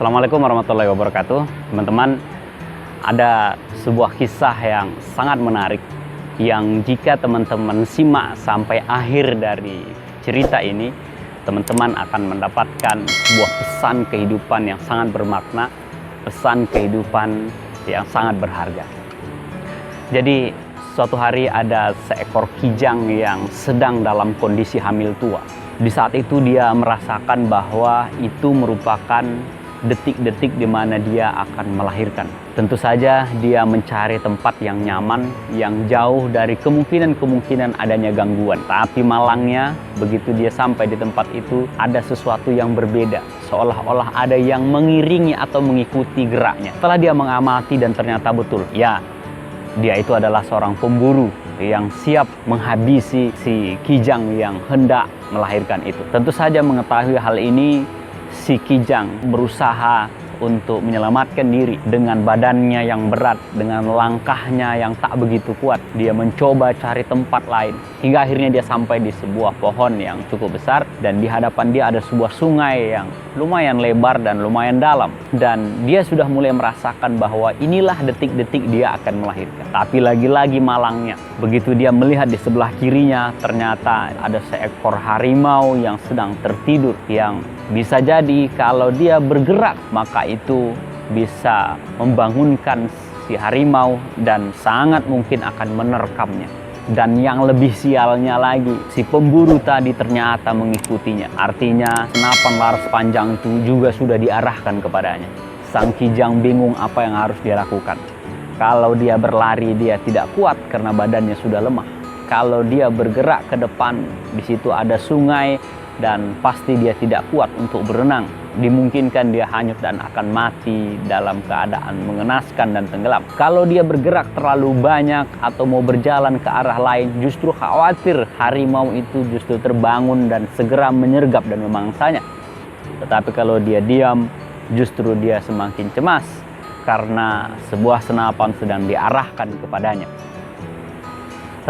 Assalamualaikum warahmatullahi wabarakatuh. Teman-teman, ada sebuah kisah yang sangat menarik yang jika teman-teman simak sampai akhir dari cerita ini, teman-teman akan mendapatkan sebuah pesan kehidupan yang sangat bermakna, pesan kehidupan yang sangat berharga. Jadi suatu hari ada seekor kijang yang sedang dalam kondisi hamil tua. Di saat itu dia merasakan bahwa itu merupakan detik-detik di mana dia akan melahirkan. Tentu saja dia mencari tempat yang nyaman, yang jauh dari kemungkinan-kemungkinan adanya gangguan. Tapi malangnya, begitu dia sampai di tempat itu, ada sesuatu yang berbeda. Seolah-olah ada yang mengiringi atau mengikuti geraknya. Setelah dia mengamati dan ternyata betul, ya, dia itu adalah seorang pemburu yang siap menghabisi si kijang yang hendak melahirkan itu. Tentu saja mengetahui hal ini, si kijang berusaha untuk menyelamatkan diri dengan badannya yang berat, dengan langkahnya yang tak begitu kuat. Dia mencoba cari tempat lain, hingga akhirnya dia sampai di sebuah pohon yang cukup besar, dan di hadapan dia ada sebuah sungai yang lumayan lebar dan lumayan dalam. Dan dia sudah mulai merasakan bahwa inilah detik-detik dia akan melahirkan. Tapi lagi-lagi malangnya, begitu dia melihat di sebelah kirinya, ternyata ada seekor harimau yang sedang tertidur, yang bisa jadi kalau dia bergerak maka itu bisa membangunkan si harimau dan sangat mungkin akan menerkamnya. Dan yang lebih sialnya lagi, si pemburu tadi ternyata mengikutinya. Artinya senapan laras panjang itu juga sudah diarahkan kepadanya. Sang kijang bingung apa yang harus dia lakukan. Kalau dia berlari dia tidak kuat karena badannya sudah lemah. Kalau dia bergerak ke depan, di situ ada sungai dan pasti dia tidak kuat untuk berenang. Dimungkinkan dia hanyut dan akan mati dalam keadaan mengenaskan dan tenggelam. Kalau dia bergerak terlalu banyak atau mau berjalan ke arah lain, justru khawatir harimau itu justru terbangun dan segera menyergap dan memangsanya. Tetapi kalau dia diam, justru dia semakin cemas karena sebuah senapan sedang diarahkan kepadanya.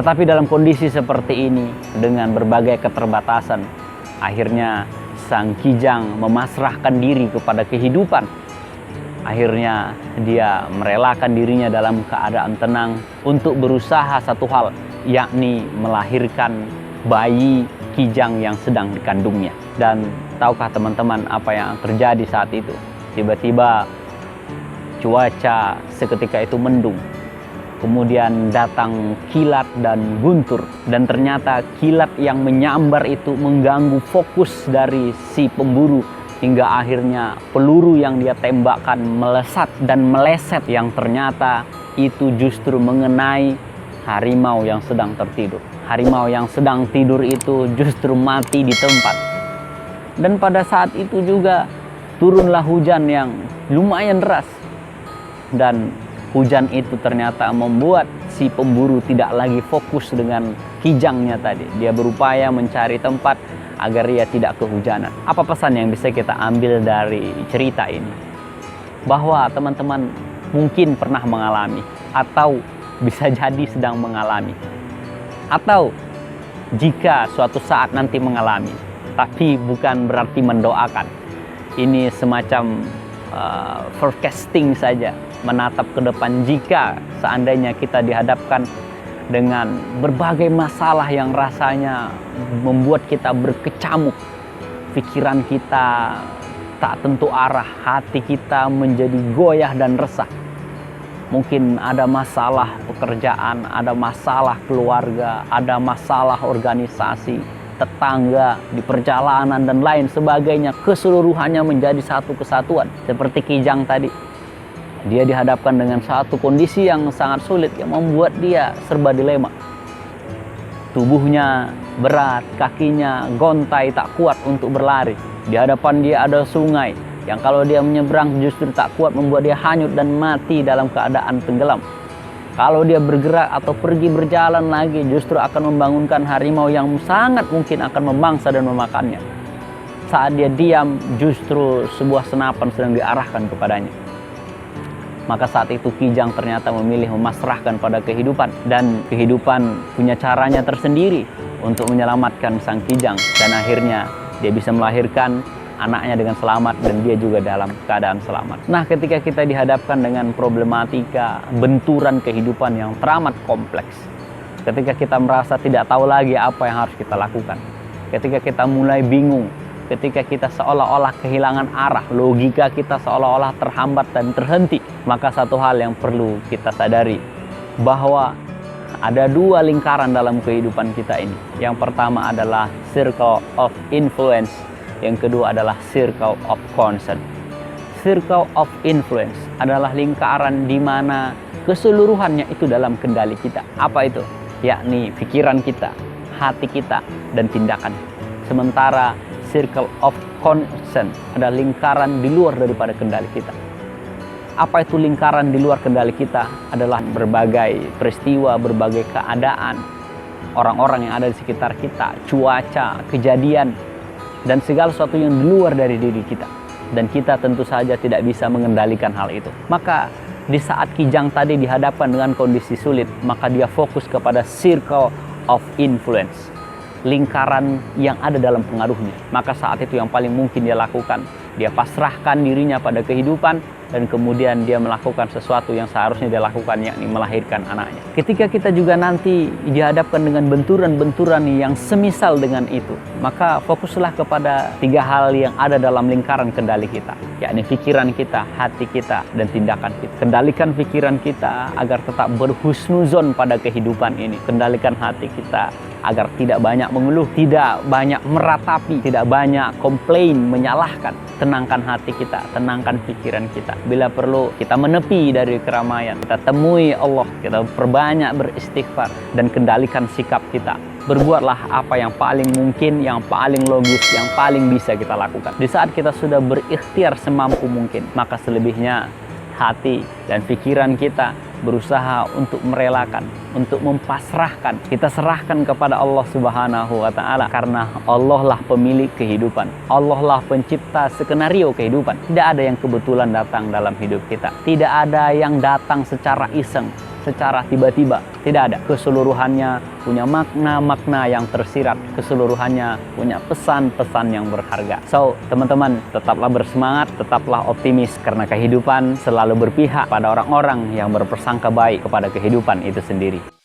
Tetapi dalam kondisi seperti ini, dengan berbagai keterbatasan, akhirnya sang kijang memasrahkan diri kepada kehidupan. Akhirnya dia merelakan dirinya dalam keadaan tenang untuk berusaha satu hal, yakni melahirkan bayi kijang yang sedang dikandungnya. Dan tahukah teman-teman apa yang terjadi saat itu? Tiba-tiba cuaca seketika itu mendung. Kemudian datang kilat dan guntur, dan ternyata kilat yang menyambar itu mengganggu fokus dari si pemburu, hingga akhirnya peluru yang dia tembakkan melesat dan meleset, yang ternyata itu justru mengenai harimau yang sedang tertidur. Harimau yang sedang tidur itu justru mati di tempat. Dan pada saat itu juga turunlah hujan yang lumayan deras, dan hujan itu ternyata membuat si pemburu tidak lagi fokus dengan kijangnya tadi. Dia berupaya mencari tempat agar ia tidak kehujanan. Apa pesan yang bisa kita ambil dari cerita ini? Bahwa teman-teman mungkin pernah mengalami, atau bisa jadi sedang mengalami, atau jika suatu saat nanti mengalami, tapi bukan berarti mendoakan. Ini semacam forecasting saja, menatap ke depan jika seandainya kita dihadapkan dengan berbagai masalah yang rasanya membuat kita berkecamuk, pikiran kita tak tentu arah, hati kita menjadi goyah dan resah. Mungkin ada masalah pekerjaan, ada masalah keluarga, ada masalah organisasi, tetangga, di perjalanan dan lain sebagainya, keseluruhannya menjadi satu kesatuan. Seperti kijang tadi, dia dihadapkan dengan satu kondisi yang sangat sulit yang membuat dia serba dilema. Tubuhnya berat, kakinya gontai tak kuat untuk berlari. Di hadapan dia ada sungai yang kalau dia menyeberang justru tak kuat, membuat dia hanyut dan mati dalam keadaan tenggelam. Kalau dia bergerak atau pergi berjalan lagi, justru akan membangunkan harimau yang sangat mungkin akan memangsa dan memakannya. Saat dia diam, justru sebuah senapan sedang diarahkan kepadanya. Maka saat itu Kijang ternyata memilih memasrahkan pada kehidupan, dan kehidupan punya caranya tersendiri untuk menyelamatkan sang Kijang, dan akhirnya dia bisa melahirkan anaknya dengan selamat dan dia juga dalam keadaan selamat. Nah, ketika kita dihadapkan dengan problematika benturan kehidupan yang teramat kompleks, ketika kita merasa tidak tahu lagi apa yang harus kita lakukan, ketika kita mulai bingung, ketika kita seolah-olah kehilangan arah, logika kita seolah-olah terhambat dan terhenti, maka satu hal yang perlu kita sadari, bahwa ada dua lingkaran dalam kehidupan kita ini. Yang pertama adalah circle of influence, yang kedua adalah circle of concern. Circle of influence adalah lingkaran di mana keseluruhannya itu dalam kendali kita. Apa itu? Yakni pikiran kita, hati kita, dan tindakan. Sementara circle of concern adalah lingkaran di luar daripada kendali kita. Apa itu lingkaran di luar kendali kita? Adalah berbagai peristiwa, berbagai keadaan, orang-orang yang ada di sekitar kita, cuaca, kejadian, dan segala sesuatu yang di luar dari diri kita. Dan kita tentu saja tidak bisa mengendalikan hal itu. Maka di saat Kijang tadi dihadapkan dengan kondisi sulit, maka dia fokus kepada circle of influence, lingkaran yang ada dalam pengaruhnya. Maka saat itu yang paling mungkin dia lakukan, dia pasrahkan dirinya pada kehidupan, dan kemudian dia melakukan sesuatu yang seharusnya dia lakukan, yakni melahirkan anaknya. Ketika kita juga nanti dihadapkan dengan benturan-benturan yang semisal dengan itu, maka fokuslah kepada tiga hal yang ada dalam lingkaran kendali kita, yakni pikiran kita, hati kita, dan tindakan kita. Kendalikan pikiran kita agar tetap berhusnuzon pada kehidupan ini. Kendalikan hati kita agar tidak banyak mengeluh, tidak banyak meratapi, tidak banyak komplain, menyalahkan. Tenangkan hati kita, tenangkan pikiran kita. Bila perlu, kita menepi dari keramaian, kita temui Allah, kita perbanyak beristighfar, dan kendalikan sikap kita. Berbuatlah apa yang paling mungkin, yang paling logis, yang paling bisa kita lakukan. Di saat kita sudah berikhtiar semampu mungkin, maka selebihnya hati dan pikiran kita berusaha untuk merelakan, untuk mempasrahkan. Kita serahkan kepada Allah Subhanahu wa Ta'ala, karena Allah lah pemilik kehidupan, Allah lah pencipta skenario kehidupan. Tidak ada yang kebetulan datang dalam hidup kita, tidak ada yang datang secara iseng, secara tiba-tiba. Tidak ada. Keseluruhannya punya makna-makna yang tersirat, keseluruhannya punya pesan-pesan yang berharga. So, teman-teman, tetaplah bersemangat, tetaplah optimis, karena kehidupan selalu berpihak pada orang-orang yang berprasangka baik kepada kehidupan itu sendiri.